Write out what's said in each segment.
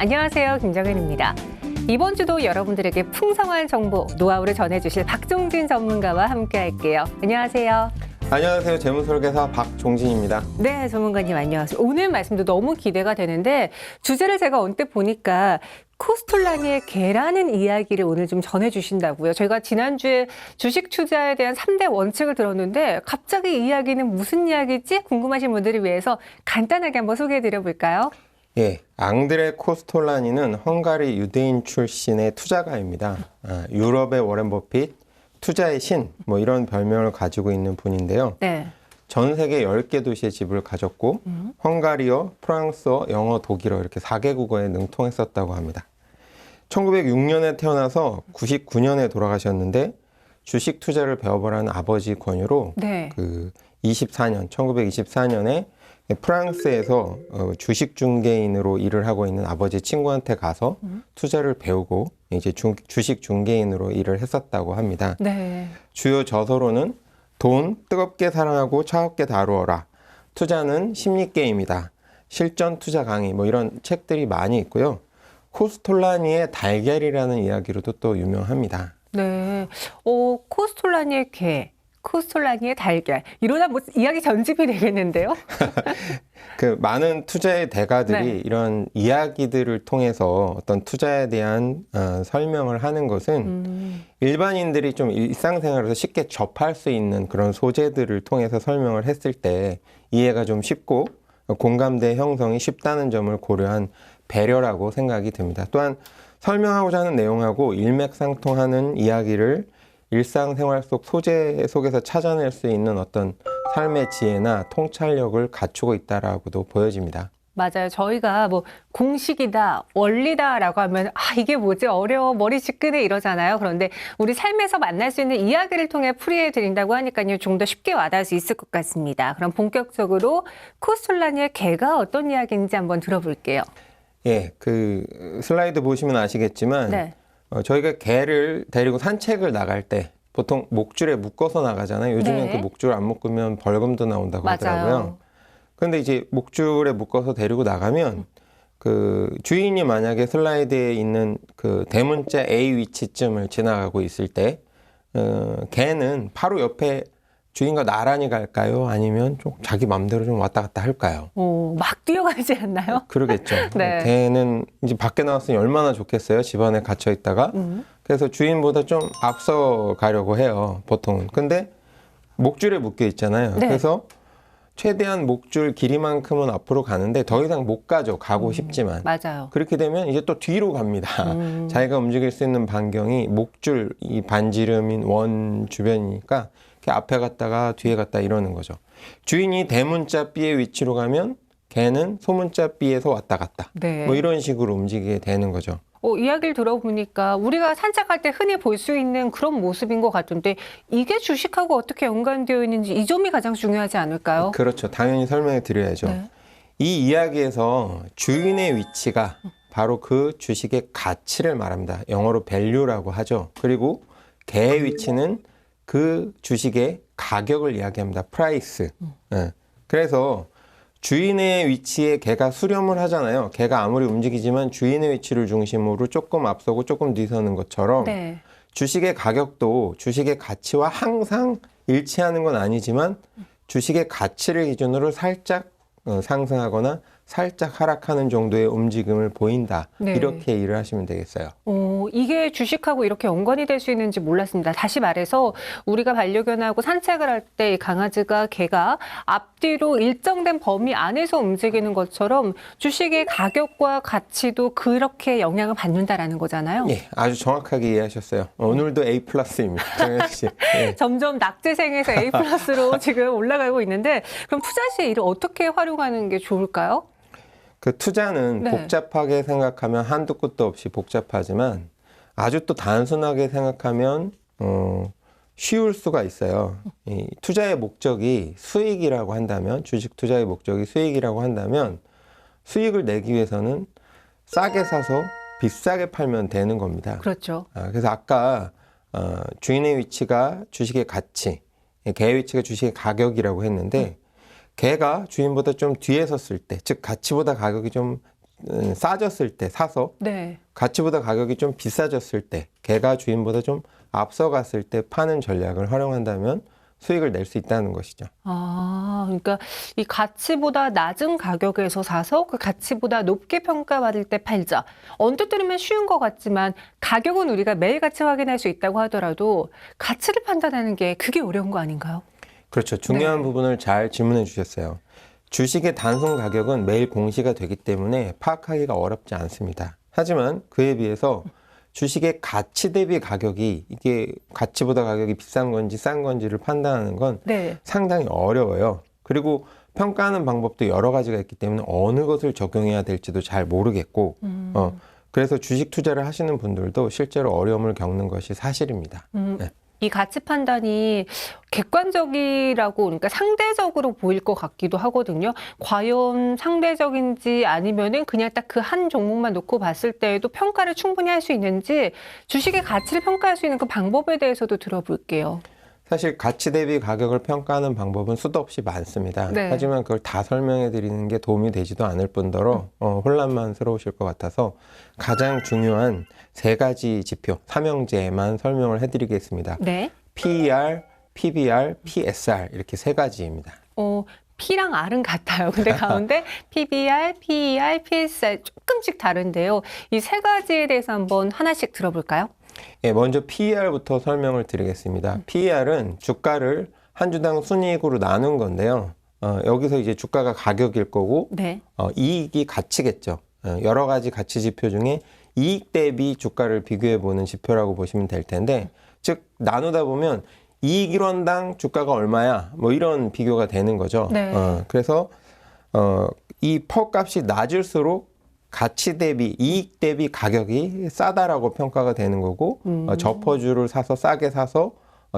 안녕하세요, 김정은입니다. 이번 주도 여러분들에게 풍성한 정보, 노하우를 전해주실 박종진 전문가와 함께할게요. 안녕하세요. 안녕하세요. 재무설계사 박종진입니다. 네, 전문가님 안녕하세요. 오늘 말씀도 너무 기대가 되는데 주제를 제가 언뜻 보니까 코스톨라니의 개라는 이야기를 오늘 좀 전해주신다고요. 저희가 지난주에 주식 투자에 대한 3대 원칙을 들었는데 갑자기 이 이야기는 무슨 이야기지? 궁금하신 분들을 위해서 간단하게 한번 소개해드려 볼까요? 예, 앙드레 코스톨라니는 헝가리 유대인 출신의 투자가입니다. 유럽의 워렌 버핏, 투자의 신, 이런 별명을 가지고 있는 분인데요. 네. 전 세계 10개 도시에 집을 가졌고 헝가리어, 프랑스어, 영어, 독일어 이렇게 4개국어에 능통했었다고 합니다. 1906년에 태어나서 99년에 돌아가셨는데 주식 투자를 배워보라는 아버지 권유로 네. 1924년에 프랑스에서 주식 중개인으로 일을 하고 있는 아버지 친구한테 가서 투자를 배우고 이제 주식 중개인으로 일을 했었다고 합니다. 네. 주요 저서로는 돈 뜨겁게 사랑하고 차갑게 다루어라, 투자는 심리게임이다, 실전 투자 강의 이런 책들이 많이 있고요. 코스톨라니의 달걀이라는 이야기로도 또 유명합니다. 네. 코스톨라니의 개, 코스톨라니의 달걀. 이러다 이야기 전집이 되겠는데요? 많은 투자의 대가들이 네. 이런 이야기들을 통해서 어떤 투자에 대한 설명을 하는 것은 일반인들이 좀 일상생활에서 쉽게 접할 수 있는 그런 소재들을 통해서 설명을 했을 때 이해가 좀 쉽고 공감대 형성이 쉽다는 점을 고려한 배려라고 생각이 듭니다. 또한 설명하고자 하는 내용하고 일맥상통하는 이야기를 일상생활 속 소재 속에서 찾아낼 수 있는 어떤 삶의 지혜나 통찰력을 갖추고 있다라고도 보여집니다. 맞아요. 저희가 공식이다, 원리다라고 하면 이게 뭐지? 어려워, 머리 지끈해 이러잖아요. 그런데 우리 삶에서 만날 수 있는 이야기를 통해 풀이해 드린다고 하니까요. 좀 더 쉽게 와닿을 수 있을 것 같습니다. 그럼 본격적으로 코스톨라니의 개가 어떤 이야기인지 한번 들어볼게요. 예, 슬라이드 보시면 아시겠지만 네. 저희가 개를 데리고 산책을 나갈 때 보통 목줄에 묶어서 나가잖아요. 요즘엔 네. 그 목줄 안 묶으면 벌금도 나온다고 맞아요. 하더라고요. 그런데 이제 목줄에 묶어서 데리고 나가면 주인이 만약에 슬라이드에 있는 대문자 A 위치쯤을 지나가고 있을 때 개는 바로 옆에 주인과 나란히 갈까요? 아니면 좀 자기 맘대로 좀 왔다 갔다 할까요? 막 뛰어가지 않나요? 그러겠죠. 네. 개는 이제 밖에 나왔으니 얼마나 좋겠어요. 집 안에 갇혀 있다가. 그래서 주인보다 좀 앞서 가려고 해요. 보통은. 근데 목줄에 묶여 있잖아요. 네. 그래서 최대한 목줄 길이만큼은 앞으로 가는데 더 이상 못 가죠. 가고 싶지만. 맞아요. 그렇게 되면 이제 또 뒤로 갑니다. 자기가 움직일 수 있는 반경이 목줄 이 반지름인 원 주변이니까 이렇게 앞에 갔다가 뒤에 갔다 이러는 거죠. 주인이 대문자 B의 위치로 가면 개는 소문자 B에서 왔다 갔다. 네. 이런 식으로 움직이게 되는 거죠. 이야기를 들어보니까 우리가 산책할 때 흔히 볼 수 있는 그런 모습인 것 같은데 이게 주식하고 어떻게 연관되어 있는지 이 점이 가장 중요하지 않을까요? 그렇죠. 당연히 설명해 드려야죠. 네. 이 이야기에서 주인의 위치가 바로 그 주식의 가치를 말합니다. 영어로 value라고 하죠. 그리고 개의 위치는 그 주식의 가격을 이야기합니다. price. 네. 그래서 주인의 위치에 개가 수렴을 하잖아요. 개가 아무리 움직이지만 주인의 위치를 중심으로 조금 앞서고 조금 뒤서는 것처럼 네. 주식의 가격도 주식의 가치와 항상 일치하는 건 아니지만 주식의 가치를 기준으로 살짝 상승하거나 살짝 하락하는 정도의 움직임을 보인다. 네. 이렇게 일을 하시면 되겠어요. 이게 주식하고 이렇게 연관이 될 수 있는지 몰랐습니다. 다시 말해서 우리가 반려견하고 산책을 할 때 강아지가 개가 앞뒤로 일정된 범위 안에서 움직이는 것처럼 주식의 가격과 가치도 그렇게 영향을 받는다라는 거잖아요. 예, 아주 정확하게 이해하셨어요. 오늘도 A+입니다. 정현 씨. 예. 점점 낙제생에서 A+로 지금 올라가고 있는데 그럼 투자 시에 이를 어떻게 활용하는 게 좋을까요? 투자는 네. 복잡하게 생각하면 한도 끝도 없이 복잡하지만 아주 또 단순하게 생각하면 쉬울 수가 있어요. 이 투자의 목적이 수익이라고 한다면, 주식 투자의 목적이 수익이라고 한다면 수익을 내기 위해서는 싸게 사서 비싸게 팔면 되는 겁니다. 그렇죠. 그래서 아까 주인의 위치가 주식의 가치, 개의 위치가 주식의 가격이라고 했는데 개가 주인보다 좀 뒤에 섰을 때, 즉 가치보다 가격이 좀 싸졌을 때 사서 네. 가치보다 가격이 좀 비싸졌을 때 개가 주인보다 좀 앞서갔을 때 파는 전략을 활용한다면 수익을 낼 수 있다는 것이죠. 아, 그러니까 이 가치보다 낮은 가격에서 사서 그 가치보다 높게 평가받을 때 팔자. 언뜻 들으면 쉬운 것 같지만 가격은 우리가 매일같이 확인할 수 있다고 하더라도 가치를 판단하는 게 그게 어려운 거 아닌가요? 그렇죠. 중요한 네. 부분을 잘 질문해 주셨어요. 주식의 단순 가격은 매일 공시가 되기 때문에 파악하기가 어렵지 않습니다. 하지만 그에 비해서 주식의 가치 대비 가격이 이게 가치보다 가격이 비싼 건지 싼 건지를 판단하는 건 네. 상당히 어려워요. 그리고 평가하는 방법도 여러 가지가 있기 때문에 어느 것을 적용해야 될지도 잘 모르겠고, 그래서 주식 투자를 하시는 분들도 실제로 어려움을 겪는 것이 사실입니다. 네. 이 가치 판단이 객관적이라고, 그러니까 상대적으로 보일 것 같기도 하거든요. 과연 상대적인지 아니면은 그냥 딱 그 한 종목만 놓고 봤을 때에도 평가를 충분히 할 수 있는지 주식의 가치를 평가할 수 있는 그 방법에 대해서도 들어볼게요. 사실 가치 대비 가격을 평가하는 방법은 수도 없이 많습니다. 네. 하지만 그걸 다 설명해 드리는 게 도움이 되지도 않을 뿐더러 혼란스러우실 것 같아서 가장 중요한 세 가지 지표, 삼형제만 설명을 해드리겠습니다. 네. PER, PBR, PSR 이렇게 세 가지입니다. P랑 R은 같아요. 근데 가운데 PBR, PER, PSR 조금씩 다른데요. 이 세 가지에 대해서 한번 하나씩 들어볼까요? 예, 먼저 PER부터 설명을 드리겠습니다. PER은 주가를 한 주당 순이익으로 나눈 건데요. 여기서 이제 주가가 가격일 거고, 네. 이익이 가치겠죠. 여러 가지 가치 지표 중에 이익 대비 주가를 비교해 보는 지표라고 보시면 될 텐데, 즉 나누다 보면 이익 1원당 주가가 얼마야? 뭐 이런 비교가 되는 거죠. 네. 그래서 이 퍼 값이 낮을수록 가치 대비 이익 대비 가격이 싸다라고 평가가 되는 거고, 저 퍼주를 사서 싸게 사서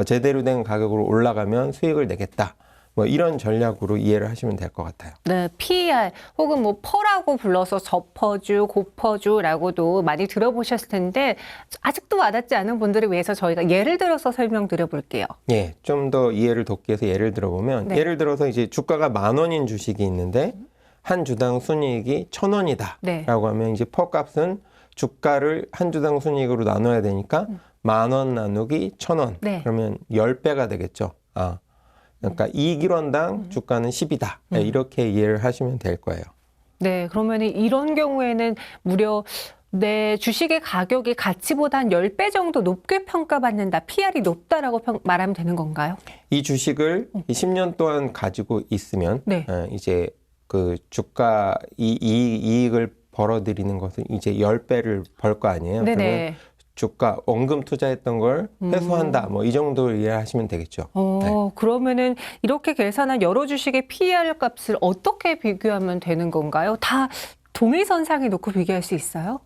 제대로 된 가격으로 올라가면 수익을 내겠다. 뭐 이런 전략으로 이해를 하시면 될 것 같아요. 네, PER 혹은 뭐 퍼라고 불러서 저퍼주, 고퍼주라고도 많이 들어보셨을 텐데 아직도 와닿지 않은 분들을 위해서 저희가 예를 들어서 설명드려 볼게요. 예, 좀 더 이해를 돕기 위해서 예를 들어보면, 네. 예를 들어서 이제 주가가 10,000원인 주식이 있는데 한 주당 순이익이 1,000원이다 네. 라고 하면 이제 퍼 값은 주가를 한 주당 순이익으로 나눠야 되니까 10,000원 나누기 1,000원. 네. 그러면 10배가 되겠죠. 그러니까 이익 1원당 주가는 10이다. 이렇게 이해를 하시면 될 거예요. 네, 그러면 이런 경우에는 무려 내 주식의 가격이 가치보다 한 10배 정도 높게 평가받는다, PR이 높다라고 말하면 되는 건가요? 이 주식을 10년 동안 가지고 있으면 네. 이제 그 주가 이익을 벌어들이는 것은 이제 10배를 벌 거 아니에요. 그러면 네네. 주가 원금 투자했던 걸 회수한다. 뭐 이 정도로 이해하시면 되겠죠. 네. 그러면은 이렇게 계산한 여러 주식의 PER 값을 어떻게 비교하면 되는 건가요? 다 동일선상에 놓고 비교할 수 있어요?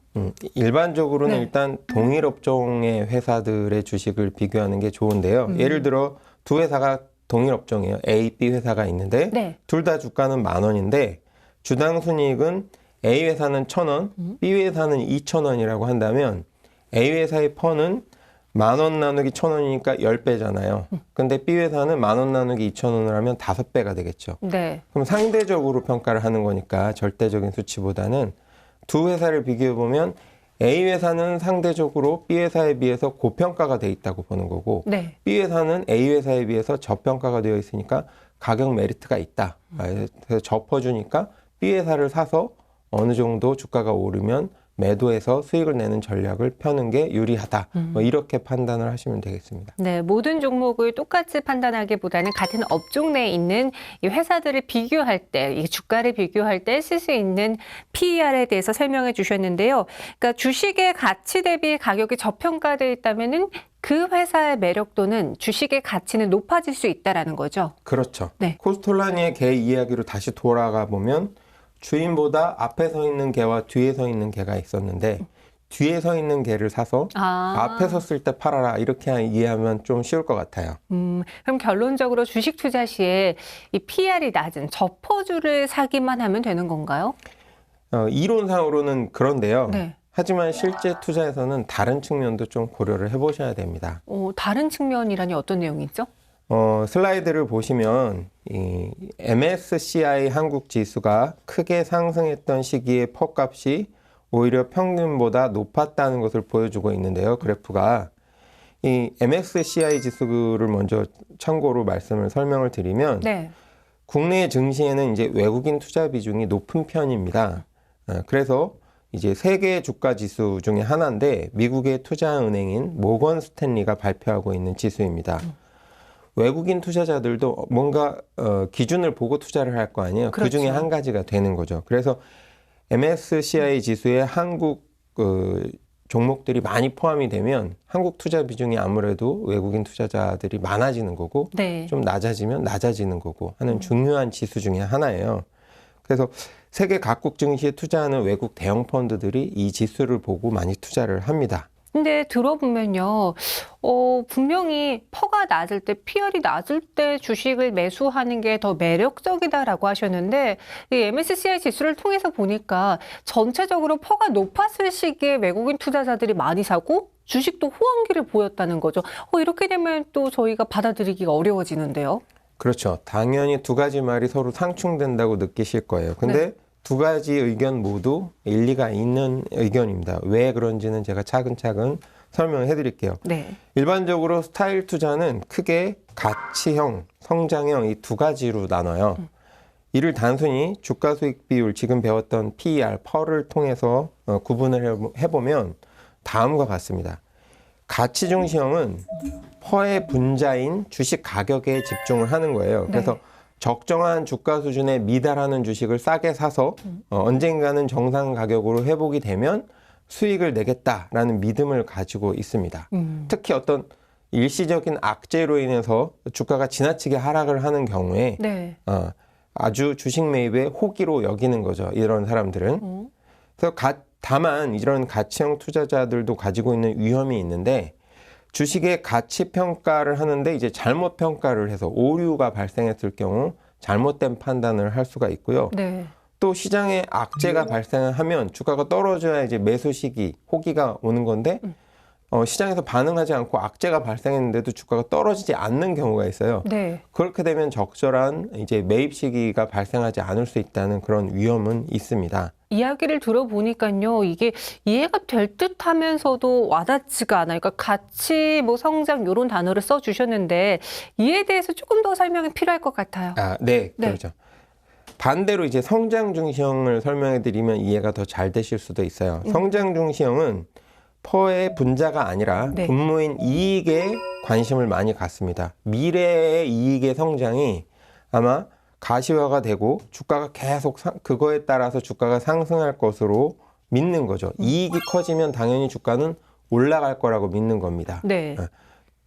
일반적으로는 네. 일단 동일 업종의 회사들의 주식을 비교하는 게 좋은데요. 예를 들어 두 회사가 동일 업종이에요. A, B 회사가 있는데 네. 둘 다 주가는 10,000원인데 주당 순이익은 A 회사는 1,000원, B 회사는 2,000원이라고 한다면 A 회사의 퍼는 10,000원 나누기 1,000원이니까 10배잖아요. 근데 B 회사는 10,000원 나누기 2,000원을 하면 5배가 되겠죠. 네. 그럼 상대적으로 평가를 하는 거니까 절대적인 수치보다는 두 회사를 비교해 보면 A 회사는 상대적으로 B 회사에 비해서 고평가가 돼 있다고 보는 거고, 네. B 회사는 A 회사에 비해서 저평가가 되어 있으니까 가격 메리트가 있다. 그래서 접어주니까 B 회사를 사서 어느 정도 주가가 오르면 매도해서 수익을 내는 전략을 펴는 게 유리하다. 뭐 이렇게 판단을 하시면 되겠습니다. 네, 모든 종목을 똑같이 판단하기보다는 같은 업종 내에 있는 이 회사들을 비교할 때, 이 주가를 비교할 때 쓸 수 있는 PER에 대해서 설명해 주셨는데요. 그러니까 주식의 가치 대비 가격이 저평가되어 있다면은 그 회사의 매력도는 주식의 가치는 높아질 수 있다라는 거죠. 그렇죠. 네. 코스톨라니의 개 이야기로 다시 돌아가 보면 주인보다 앞에 서 있는 개와 뒤에 서 있는 개가 있었는데 뒤에 서 있는 개를 사서 앞에 섰을 때 팔아라 이렇게 이해하면 좀 쉬울 것 같아요. 그럼 결론적으로 주식 투자 시에 이 PR이 낮은 저퍼주를 사기만 하면 되는 건가요? 이론상으로는 그런데요. 네. 하지만 실제 투자에서는 다른 측면도 좀 고려를 해보셔야 됩니다. 다른 측면이라니 어떤 내용이죠? 슬라이드를 보시면 이 MSCI 한국 지수가 크게 상승했던 시기에 퍼 값이 오히려 평균보다 높았다는 것을 보여주고 있는데요. 그래프가 이 MSCI 지수를 먼저 참고로 설명을 드리면 네. 국내 증시에는 이제 외국인 투자 비중이 높은 편입니다. 그래서 이제 세계 주가 지수 중에 하나인데 미국의 투자은행인 모건 스탠리가 발표하고 있는 지수입니다. 외국인 투자자들도 뭔가 기준을 보고 투자를 할 거 아니에요. 그렇죠. 그 중에 한 가지가 되는 거죠. 그래서 MSCI 지수에 한국 종목들이 많이 포함이 되면 한국 투자 비중이 아무래도 외국인 투자자들이 많아지는 거고 네. 좀 낮아지면 낮아지는 거고 하는 중요한 지수 중에 하나예요. 그래서 세계 각국 증시에 투자하는 외국 대형 펀드들이 이 지수를 보고 많이 투자를 합니다. 근데 들어보면요, 분명히 퍼가 낮을 때, PR이 낮을 때 주식을 매수하는 게 더 매력적이다라고 하셨는데, 이 MSCI 지수를 통해서 보니까 전체적으로 퍼가 높았을 시기에 외국인 투자자들이 많이 사고 주식도 호황기를 보였다는 거죠. 이렇게 되면 또 저희가 받아들이기가 어려워지는데요. 그렇죠. 당연히 두 가지 말이 서로 상충된다고 느끼실 거예요. 근데 네. 두 가지 의견 모두 일리가 있는 의견입니다. 왜 그런지는 제가 차근차근 설명해 드릴게요. 네. 일반적으로 스타일 투자는 크게 가치형, 성장형 이 두 가지로 나눠요. 이를 단순히 주가 수익 비율, 지금 배웠던 PER, 퍼를 통해서 구분을 해보면 다음과 같습니다. 가치 중시형은 퍼의 분자인 주식 가격에 집중을 하는 거예요. 그래서 네. 적정한 주가 수준에 미달하는 주식을 싸게 사서 언젠가는 정상 가격으로 회복이 되면 수익을 내겠다라는 믿음을 가지고 있습니다. 특히 어떤 일시적인 악재로 인해서 주가가 지나치게 하락을 하는 경우에 네. 아주 주식 매입에 호기로 여기는 거죠. 이런 사람들은. 그래서 다만 이런 가치형 투자자들도 가지고 있는 위험이 있는데 주식의 가치 평가를 하는데 이제 잘못 평가를 해서 오류가 발생했을 경우 잘못된 판단을 할 수가 있고요. 네. 또 시장에 악재가 발생하면 주가가 떨어져야 이제 매수 시기, 호기가 오는 건데 시장에서 반응하지 않고 악재가 발생했는데도 주가가 떨어지지 않는 경우가 있어요. 네. 그렇게 되면 적절한 이제 매입 시기가 발생하지 않을 수 있다는 그런 위험은 있습니다. 이야기를 들어보니까요, 이게 이해가 될 듯 하면서도 와닿지가 않아요. 그러니까 가치, 성장, 이런 단어를 써주셨는데, 이에 대해서 조금 더 설명이 필요할 것 같아요. 네, 네. 그렇죠. 반대로 이제 성장 중시형을 설명해 드리면 이해가 더 잘 되실 수도 있어요. 성장 중시형은 퍼의 분자가 아니라 네. 분모인 이익에 관심을 많이 갖습니다. 미래의 이익의 성장이 아마 가시화가 되고 주가가 계속 그거에 따라서 주가가 상승할 것으로 믿는 거죠. 이익이 커지면 당연히 주가는 올라갈 거라고 믿는 겁니다. 네.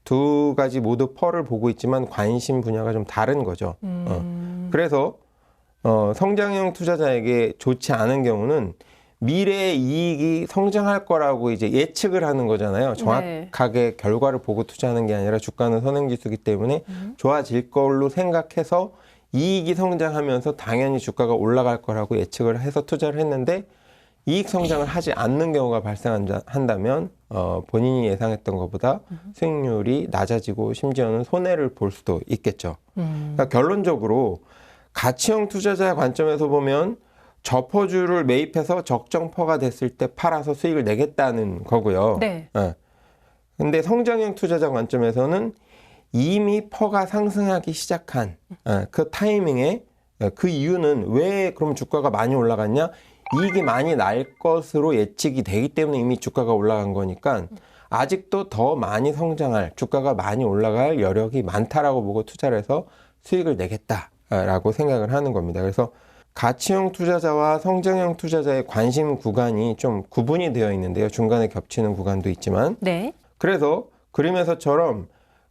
두 가지 모두 퍼를 보고 있지만 관심 분야가 좀 다른 거죠. 그래서 성장형 투자자에게 좋지 않은 경우는 미래의 이익이 성장할 거라고 이제 예측을 하는 거잖아요. 정확하게 결과를 보고 투자하는 게 아니라 주가는 선행지수이기 때문에 좋아질 걸로 생각해서 이익이 성장하면서 당연히 주가가 올라갈 거라고 예측을 해서 투자를 했는데 이익 성장을 하지 않는 경우가 발생한다면 본인이 예상했던 것보다 수익률이 낮아지고 심지어는 손해를 볼 수도 있겠죠. 그러니까 결론적으로 가치형 투자자 관점에서 보면 저퍼주를 매입해서 적정 퍼가 됐을 때 팔아서 수익을 내겠다는 거고요. 네. 근데 성장형 투자자 관점에서는 이미 퍼가 상승하기 시작한 그 타이밍에 그 이유는 왜 그럼 주가가 많이 올라갔냐? 이익이 많이 날 것으로 예측이 되기 때문에 이미 주가가 올라간 거니까 아직도 더 많이 성장할, 주가가 많이 올라갈 여력이 많다라고 보고 투자를 해서 수익을 내겠다라고 생각을 하는 겁니다. 그래서 가치형 투자자와 성장형 투자자의 관심 구간이 좀 구분이 되어 있는데요. 중간에 겹치는 구간도 있지만. 네. 그래서 그림에서처럼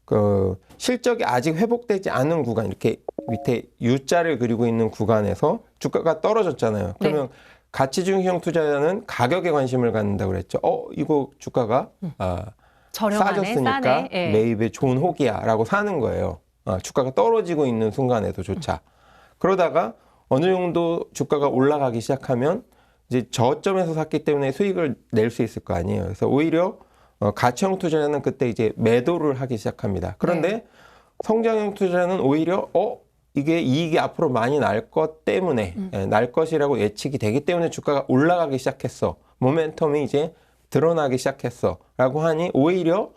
그 실적이 아직 회복되지 않은 구간, 이렇게 밑에 U자를 그리고 있는 구간에서 주가가 떨어졌잖아요. 그러면 가치 중시형 투자자는 가격에 관심을 갖는다고 그랬죠. 이거 주가가 저렴하네, 싸졌으니까 싸네. 예. 매입에 좋은 호기야라고 사는 거예요. 주가가 떨어지고 있는 순간에도조차. 그러다가 어느 정도 주가가 올라가기 시작하면 이제 저점에서 샀기 때문에 수익을 낼 수 있을 거 아니에요. 그래서 오히려 가치형 투자자는 그때 이제 매도를 하기 시작합니다. 그런데 성장형 투자자는 오히려 이게 이익이 앞으로 많이 날 것 때문에 날 것이라고 예측이 되기 때문에 주가가 올라가기 시작했어. 모멘텀이 이제 드러나기 시작했어. 라고 하니 오히려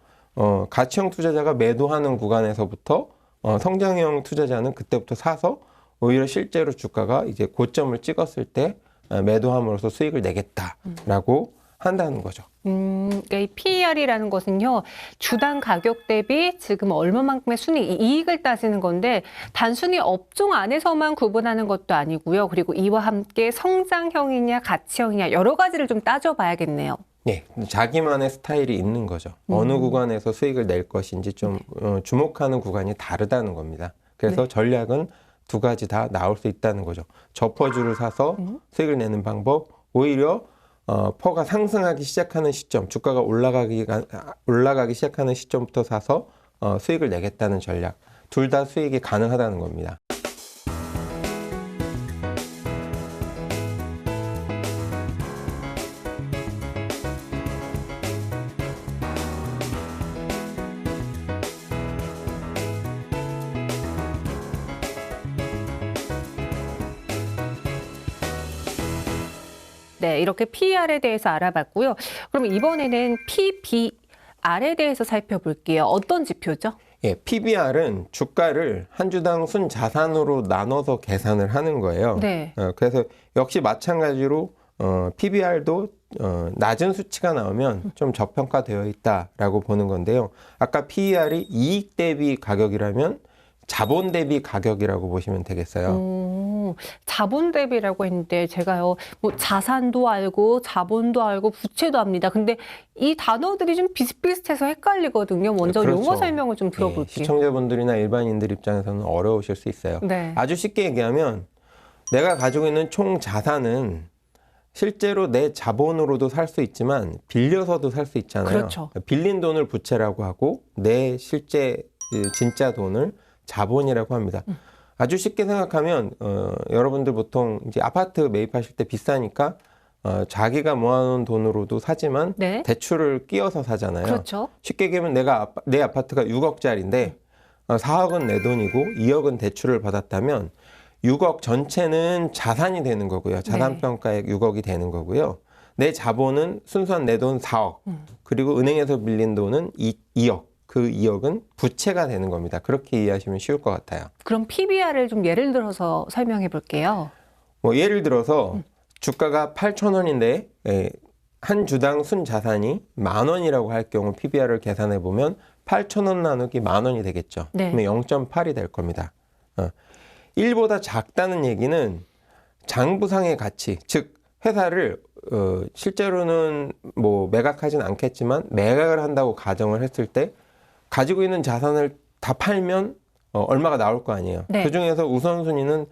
가치형 투자자가 매도하는 구간에서부터 성장형 투자자는 그때부터 사서 오히려 실제로 주가가 이제 고점을 찍었을 때 매도함으로써 수익을 내겠다라고 한다는 거죠. 그러니까 이 PER이라는 것은요, 주당 가격 대비 지금 얼마만큼의 순이익, 이익을 따지는 건데, 단순히 업종 안에서만 구분하는 것도 아니고요. 그리고 이와 함께 성장형이냐, 가치형이냐, 여러 가지를 좀 따져봐야겠네요. 네, 자기만의 스타일이 있는 거죠. 어느 구간에서 수익을 낼 것인지 좀 주목하는 구간이 다르다는 겁니다. 그래서 네. 전략은 두 가지 다 나올 수 있다는 거죠. 저퍼주를 사서 수익을 내는 방법, 오히려 퍼가 상승하기 시작하는 시점, 주가가 올라가기 시작하는 시점부터 사서 수익을 내겠다는 전략, 둘 다 수익이 가능하다는 겁니다. 네, 이렇게 PER에 대해서 알아봤고요. 그럼 이번에는 PBR에 대해서 살펴볼게요. 어떤 지표죠? 예, PBR은 주가를 한 주당 순자산으로 나눠서 계산을 하는 거예요. 네. 그래서 역시 마찬가지로 PBR도 낮은 수치가 나오면 좀 저평가되어 있다라고 보는 건데요. 아까 PER이 이익 대비 가격이라면 자본 대비 가격이라고 보시면 되겠어요. 자본 대비라고 했는데 제가요, 뭐 자산도 알고 자본도 알고 부채도 압니다. 근데 이 단어들이 좀 비슷비슷해서 헷갈리거든요. 먼저 그렇죠. 용어 설명을 좀 들어볼게요. 시청자분들이나 일반인들 입장에서는 어려우실 수 있어요. 네. 아주 쉽게 얘기하면 내가 가지고 있는 총 자산은 실제로 내 자본으로도 살 수 있지만 빌려서도 살 수 있잖아요. 그렇죠. 빌린 돈을 부채라고 하고 내 실제 진짜 돈을 자본이라고 합니다. 아주 쉽게 생각하면 여러분들 보통 이제 아파트 매입하실 때 비싸니까 자기가 모아놓은 돈으로도 사지만 네. 대출을 끼워서 사잖아요. 그렇죠. 쉽게 얘기하면 내 아파트가 6억짜리인데 4억은 내 돈이고 2억은 대출을 받았다면 6억 전체는 자산이 되는 거고요. 자산평가액 6억이 되는 거고요. 내 자본은 순수한 내 돈 4억. 그리고 은행에서 빌린 돈은 2억. 그 2억은 부채가 되는 겁니다. 그렇게 이해하시면 쉬울 것 같아요. 그럼 PBR을 좀 예를 들어서 설명해 볼게요. 뭐 예를 들어서 주가가 8,000원인데 한 주당 순자산이 10,000원이라고 할 경우 PBR을 계산해 보면 8,000원 나누기 10,000원이 되겠죠. 네. 그러면 0.8이 될 겁니다. 1보다 작다는 얘기는 장부상의 가치, 즉 회사를 실제로는 뭐 매각하진 않겠지만 매각을 한다고 가정을 했을 때 가지고 있는 자산을 다 팔면 얼마가 나올 거 아니에요. 네. 그중에서 우선순위는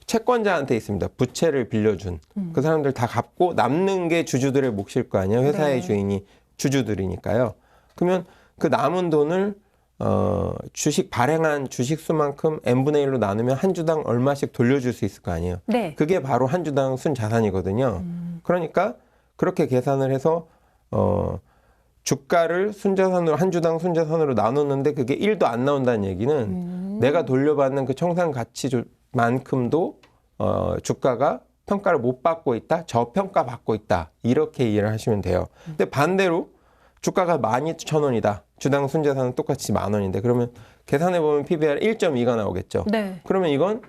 채권자한테 있습니다. 부채를 빌려준 그 사람들 다 갚고 남는 게 주주들의 몫일 거 아니에요. 회사의 네. 주인이 주주들이니까요. 그러면 그 남은 돈을 주식 발행한 주식 수만큼 n분의 1로 나누면 한 주당 얼마씩 돌려줄 수 있을 거 아니에요. 네. 그게 바로 한 주당 순자산이거든요. 그러니까 그렇게 계산을 해서 주가를 순자산으로 한 주당 순자산으로 나눴는데 그게 1도 안 나온다는 얘기는 내가 돌려받는 그 청산 가치만큼도 주가가 평가를 못 받고 있다, 저평가 받고 있다 이렇게 이해를 하시면 돼요. 근데 반대로 주가가 12,000원이다. 주당 순자산은 똑같이 10,000원인데 그러면 계산해 보면 PBR 1.2가 나오겠죠. 네. 그러면 이건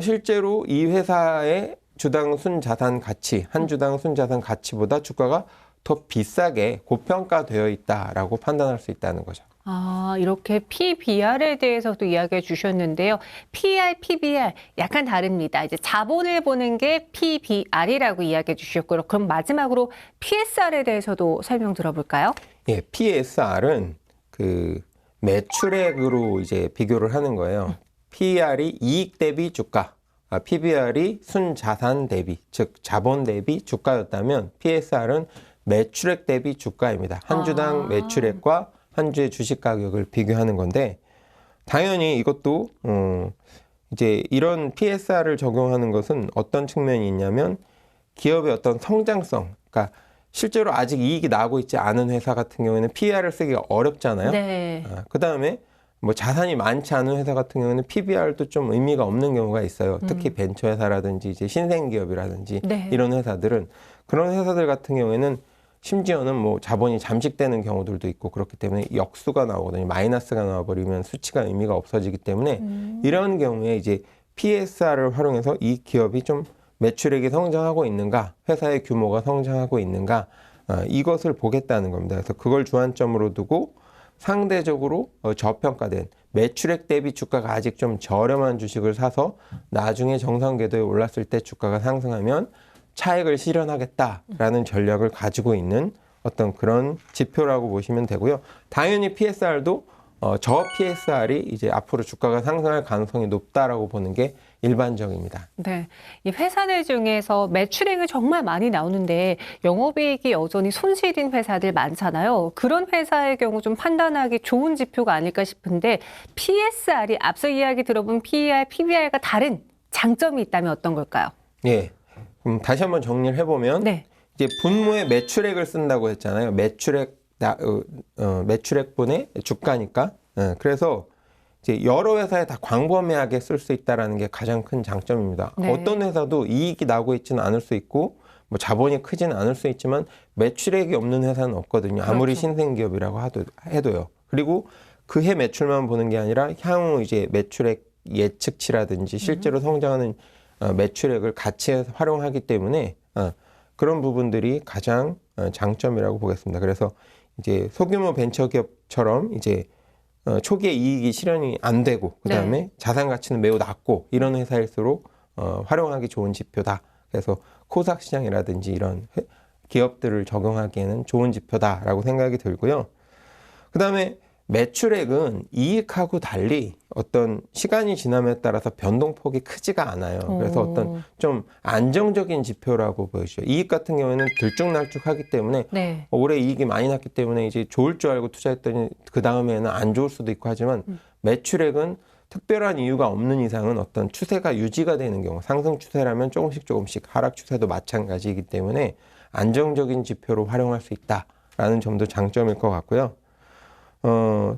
실제로 이 회사의 주당 순자산 가치, 한 주당 순자산 가치보다 주가가 더 비싸게 고평가되어 있다라고 판단할 수 있다는 거죠. 아, 이렇게 PBR에 대해서도 이야기해 주셨는데요. PER, PBR 약간 다릅니다. 이제 자본을 보는 게 PBR이라고 이야기해 주셨고요. 그럼 마지막으로 PSR에 대해서도 설명 들어볼까요? 예, PSR은 그 매출액으로 이제 비교를 하는 거예요. PER이 이익 대비 주가, PBR이 순자산 대비, 즉 자본 대비 주가였다면 PSR은 매출액 대비 주가입니다. 한 주당 매출액과 한 주의 주식 가격을 비교하는 건데 당연히 이것도 이제 이런 PSR을 적용하는 것은 어떤 측면이 있냐면 기업의 어떤 성장성, 그러니까 실제로 아직 이익이 나고 있지 않은 회사 같은 경우에는 PER을 쓰기가 어렵잖아요. 네. 그 다음에 뭐 자산이 많지 않은 회사 같은 경우는 PBR도 좀 의미가 없는 경우가 있어요. 특히 벤처 회사라든지 이제 신생 기업이라든지 네. 이런 회사들은 그런 회사들 같은 경우에는 심지어는 뭐 자본이 잠식되는 경우들도 있고 그렇기 때문에 역수가 나오거든요. 마이너스가 나와버리면 수치가 의미가 없어지기 때문에 이런 경우에 이제 PSR을 활용해서 이 기업이 좀 매출액이 성장하고 있는가, 회사의 규모가 성장하고 있는가, 이것을 보겠다는 겁니다. 그래서 그걸 주안점으로 두고 상대적으로 저평가된 매출액 대비 주가가 아직 좀 저렴한 주식을 사서 나중에 정상 궤도에 올랐을 때 주가가 상승하면 차익을 실현하겠다라는 전략을 가지고 있는 어떤 그런 지표라고 보시면 되고요. 당연히 PSR도 저 PSR이 이제 앞으로 주가가 상승할 가능성이 높다라고 보는 게 일반적입니다. 네. 이 회사들 중에서 매출액이 정말 많이 나오는데 영업이익이 여전히 손실인 회사들 많잖아요. 그런 회사의 경우 좀 판단하기 좋은 지표가 아닐까 싶은데 PSR이 앞서 이야기 들어본 PER, PBR과 다른 장점이 있다면 어떤 걸까요? 예. 그럼 다시 한번 정리를 해보면 네. 이제 분모에 매출액을 쓴다고 했잖아요. 매출액분의 주가니까. 그래서 이제 여러 회사에 다 광범위하게 쓸 수 있다라는 게 가장 큰 장점입니다. 네. 어떤 회사도 이익이 나고 있지는 않을 수 있고 뭐 자본이 크지는 않을 수 있지만 매출액이 없는 회사는 없거든요. 아무리 그렇죠. 신생기업이라고 해도요. 그리고 그 해 매출만 보는 게 아니라 향후 이제 매출액 예측치라든지 실제로 성장하는 매출액을 같이 활용하기 때문에 그런 부분들이 가장 장점이라고 보겠습니다. 그래서 이제 소규모 벤처기업처럼 이제 초기에 이익이 실현이 안 되고 그다음에 네. 자산 가치는 매우 낮고 이런 회사일수록 활용하기 좋은 지표다. 그래서 코스닥 시장이라든지 이런 기업들을 적용하기에는 좋은 지표다라고 생각이 들고요. 그다음에 매출액은 이익하고 달리 어떤 시간이 지남에 따라서 변동폭이 크지가 않아요. 그래서 어떤 좀 안정적인 지표라고 보여지죠. 이익 같은 경우에는 들쭉날쭉하기 때문에 네. 올해 이익이 많이 났기 때문에 이제 좋을 줄 알고 투자했더니 그 다음에는 안 좋을 수도 있고 하지만 매출액은 특별한 이유가 없는 이상은 어떤 추세가 유지가 되는 경우, 상승 추세라면 조금씩 하락 추세도 마찬가지이기 때문에 안정적인 지표로 활용할 수 있다라는 점도 장점일 것 같고요.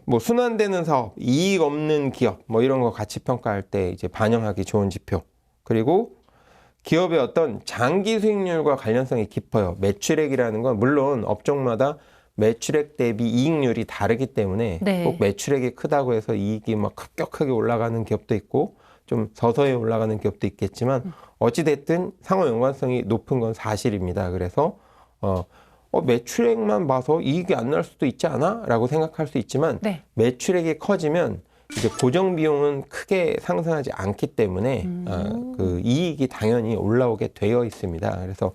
뭐 순환되는 사업, 이익 없는 기업, 뭐 이런 거 가치 평가할 때 이제 반영하기 좋은 지표. 그리고 기업의 어떤 장기 수익률과 관련성이 깊어요. 매출액이라는 건 물론 업종마다 매출액 대비 이익률이 다르기 때문에 네. 꼭 매출액이 크다고 해서 이익이 막 급격하게 올라가는 기업도 있고 좀 서서히 올라가는 기업도 있겠지만 어찌 됐든 상호 연관성이 높은 건 사실입니다. 그래서 매출액만 봐서 이익이 안 날 수도 있지 않아? 라고 생각할 수 있지만 네. 매출액이 커지면 이제 고정 비용은 크게 상승하지 않기 때문에 그 이익이 당연히 올라오게 되어 있습니다. 그래서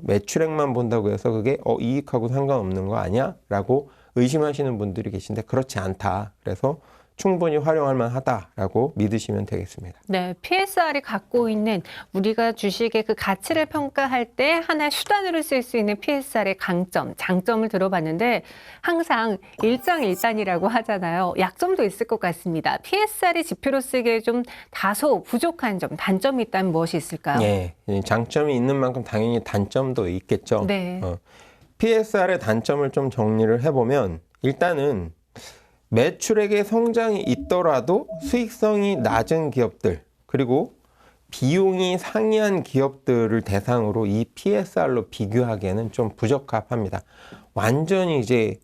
매출액만 본다고 해서 그게 이익하고 상관없는 거 아니야? 라고 의심하시는 분들이 계신데 그렇지 않다. 그래서 충분히 활용할 만하다라고 믿으시면 되겠습니다. 네, PSR이 갖고 있는 우리가 주식의 그 가치를 평가할 때 하나의 수단으로 쓸 수 있는 PSR의 강점, 장점을 들어봤는데 항상 일장일단이라고 하잖아요. 약점도 있을 것 같습니다. PSR이 지표로 쓰기에 좀 다소 부족한 점, 단점이 있다면 무엇이 있을까요? 예, 장점이 있는 만큼 당연히 단점도 있겠죠. 네. PSR의 단점을 좀 정리를 해보면 일단은 매출액의 성장이 있더라도 수익성이 낮은 기업들 그리고 비용이 상이한 기업들을 대상으로 이 PSR로 비교하기에는 좀 부적합합니다. 완전히 이제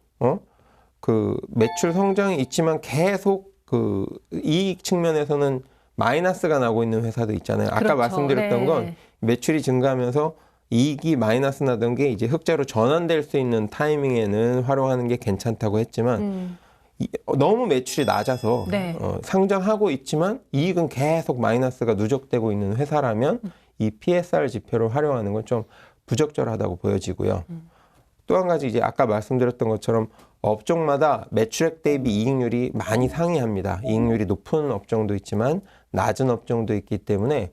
그 매출 성장이 있지만 계속 그 이익 측면에서는 마이너스가 나고 있는 회사도 있잖아요. 아까 그렇죠. 말씀드렸던 네. 건 매출이 증가하면서 이익이 마이너스 나던 게 이제 흑자로 전환될 수 있는 타이밍에는 활용하는 게 괜찮다고 했지만 너무 매출이 낮아서 네. 상장하고 있지만 이익은 계속 마이너스가 누적되고 있는 회사라면 이 PSR 지표를 활용하는 건 좀 부적절하다고 보여지고요. 또 한 가지 이제 아까 말씀드렸던 것처럼 업종마다 매출액 대비 이익률이 많이 상이합니다. 이익률이 높은 업종도 있지만 낮은 업종도 있기 때문에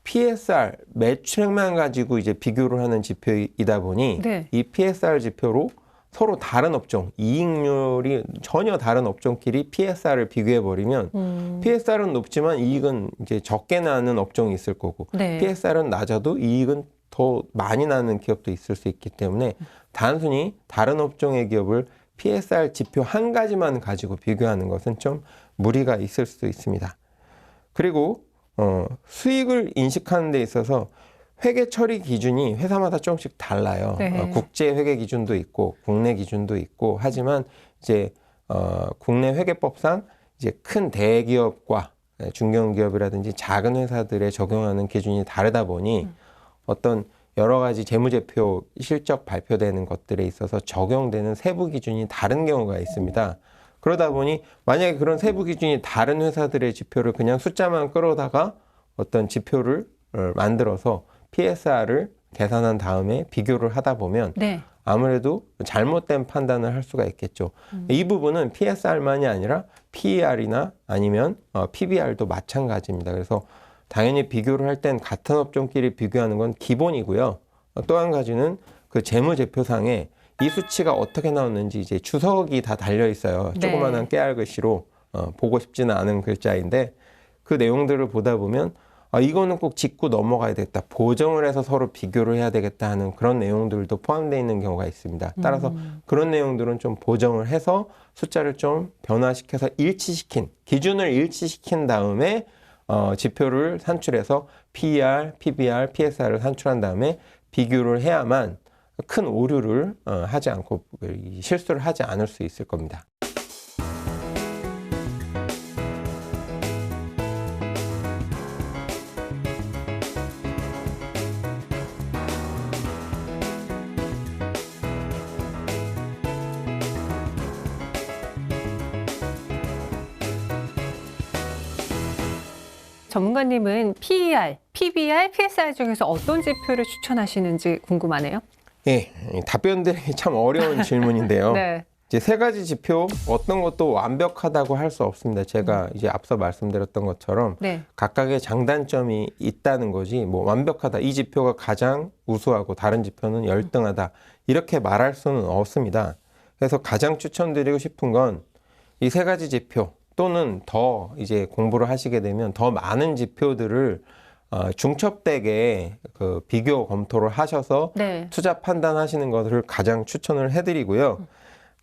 PSR 매출액만 가지고 이제 비교를 하는 지표이다 보니 네. 이 PSR 지표로 서로 다른 업종, 이익률이 전혀 다른 업종끼리 PSR을 비교해버리면 PSR은 높지만 이익은 이제 적게 나는 업종이 있을 거고 네. PSR은 낮아도 이익은 더 많이 나는 기업도 있을 수 있기 때문에 단순히 다른 업종의 기업을 PSR 지표 한 가지만 가지고 비교하는 것은 좀 무리가 있을 수도 있습니다. 그리고 수익을 인식하는 데 있어서 회계 처리 기준이 회사마다 조금씩 달라요. 네. 국제 회계 기준도 있고 국내 기준도 있고 하지만 이제 국내 회계법상 이제 큰 대기업과 중견기업이라든지 작은 회사들에 적용하는 기준이 다르다 보니 어떤 여러 가지 재무제표 실적 발표되는 것들에 있어서 적용되는 세부 기준이 다른 경우가 있습니다. 그러다 보니 만약에 그런 세부 기준이 다른 회사들의 지표를 그냥 숫자만 끌어다가 어떤 지표를 만들어서 PSR을 계산한 다음에 비교를 하다 보면 네. 아무래도 잘못된 판단을 할 수가 있겠죠. 이 부분은 PSR만이 아니라 PER이나 아니면 PBR도 마찬가지입니다. 그래서 당연히 비교를 할 땐 같은 업종끼리 비교하는 건 기본이고요. 또 한 가지는 그 재무제표상에 이 수치가 어떻게 나왔는지 이제 주석이 다 달려 있어요. 네. 조그만한 깨알 글씨로 보고 싶지는 않은 글자인데 그 내용들을 보다 보면 이거는 꼭 짚고 넘어가야 되겠다. 보정을 해서 서로 비교를 해야 되겠다 하는 그런 내용들도 포함되어 있는 경우가 있습니다. 따라서 그런 내용들은 좀 보정을 해서 숫자를 좀 변화시켜서 기준을 일치시킨 다음에 지표를 산출해서 PER, PBR, PSR을 산출한 다음에 비교를 해야만 큰 오류를 하지 않고 실수를 하지 않을 수 있을 겁니다. 전문가님은 PER, PBR, PSR 중에서 어떤 지표를 추천하시는지 궁금하네요. 예, 답변드리기 참 어려운 질문인데요. 네. 이제 세 가지 지표 어떤 것도 완벽하다고 할 수 없습니다. 제가 이제 앞서 말씀드렸던 것처럼 네. 각각의 장단점이 있다는 거지 뭐 완벽하다. 이 지표가 가장 우수하고 다른 지표는 열등하다. 이렇게 말할 수는 없습니다. 그래서 가장 추천드리고 싶은 건 이 세 가지 지표 또는 더 이제 공부를 하시게 되면 더 많은 지표들을 중첩되게 그 비교 검토를 하셔서 네. 투자 판단하시는 것을 가장 추천을 해드리고요.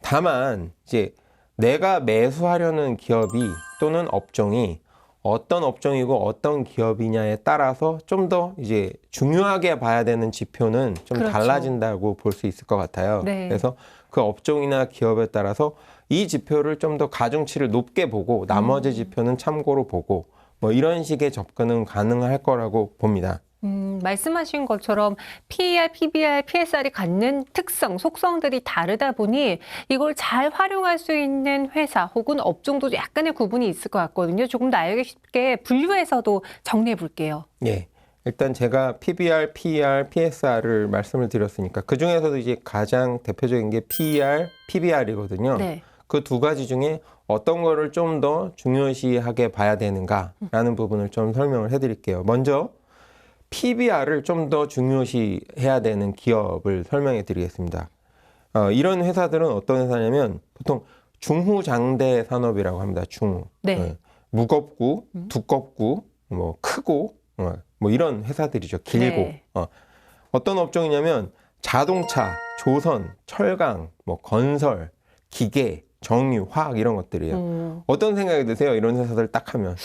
다만 이제 내가 매수하려는 기업이 또는 업종이 어떤 업종이고 어떤 기업이냐에 따라서 좀 더 이제 중요하게 봐야 되는 지표는 좀 그렇죠. 달라진다고 볼 수 있을 것 같아요. 네. 그래서 그 업종이나 기업에 따라서 이 지표를 좀 더 가중치를 높게 보고 나머지 지표는 참고로 보고 뭐 이런 식의 접근은 가능할 거라고 봅니다. 말씀하신 것처럼 PER, PBR, PSR이 갖는 특성, 속성들이 다르다 보니 이걸 잘 활용할 수 있는 회사 혹은 업종도 약간의 구분이 있을 것 같거든요. 조금 더 알기 쉽게 분류해서도 정리해 볼게요. 예. 일단 제가 PBR, PER, PSR을 말씀을 드렸으니까 그 중에서도 이제 가장 대표적인 게 PER, PBR이거든요. 네. 그 두 가지 중에 어떤 거를 좀 더 중요시하게 봐야 되는가라는 부분을 좀 설명을 해드릴게요. 먼저 PBR을 좀 더 중요시해야 되는 기업을 설명해 드리겠습니다. 이런 회사들은 어떤 회사냐면 보통 중후장대 산업이라고 합니다. 중후. 네. 무겁고 두껍고 뭐 크고 뭐 이런 회사들이죠. 길고. 네. 어떤 업종이냐면 자동차, 조선, 철강, 뭐 건설, 기계, 정유, 화학 이런 것들이에요. 어떤 생각이 드세요? 이런 회사들 딱 하면.